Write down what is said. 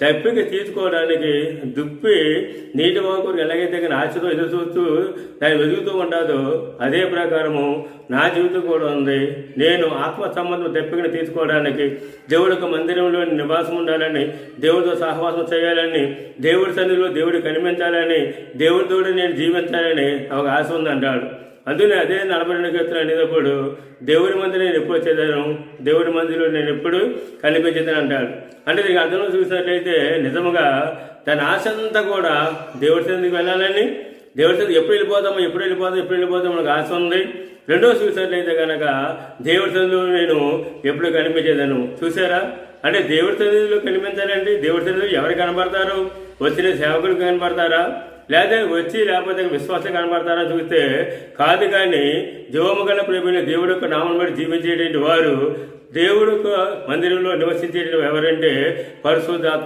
తప్పిక తీసుకోవడానికి దుప్పి నీటి వాకురు ఎలాగైతే ఆశతో ఎదురు చూస్తూ దాన్ని వెతుకుతూ ఉంటుందో అదే ప్రకారము నా జీవితం కూడా ఉంది. నేను ఆత్మ సంబంధం తప్పికను తీసుకోవడానికి దేవుడి యొక్క మందిరంలో నివాసం ఉండాలని, దేవుడితో సహవాసం చేయాలని, దేవుడి సన్నిధిలో దేవుడు కనిపించాలని, దేవుడితో నేను జీవించాలని ఒక ఆశ ఉంది అంటాడు. అందుకని అదే 42 కీర్తన అనేటప్పుడు దేవుడి మందిరం నేను ఎప్పుడు వచ్చేదాను, దేవుడి మందిరంలో నేను ఎప్పుడు కనిపించేదని అంటాడు. అంటే నీకు అర్థంలో చూసినట్లయితే నిజముగా తన ఆశ అంతా కూడా దేవుడి సన్నిధికి వెళ్ళాలని, దేవుడి సన్నిధి ఎప్పుడు వెళ్ళిపోతాం మనకు ఆశ ఉంది. రెండో చూసినట్లయితే కనుక దేవుడి సన్నిధిలో నేను ఎప్పుడు కనిపించేదాను. చూసారా? అంటే దేవుడి సన్నిధిలో కనిపించాలంటే దేవుడి సన్నిధిలో ఎవరు కనబడతారు? వచ్చిన సేవకులు కనబడతారా, లేకపోతే విశ్వాసం కనబడతారా చూస్తే కాదు. కానీ జీవము గల ప్రభువైన దేవుడి యొక్క నామం బట్టి జీవించేటువంటి వారు దేవుడి యొక్క మందిరంలో నివసించేటువంటి ఎవరంటే పరిశుద్ధాత్మ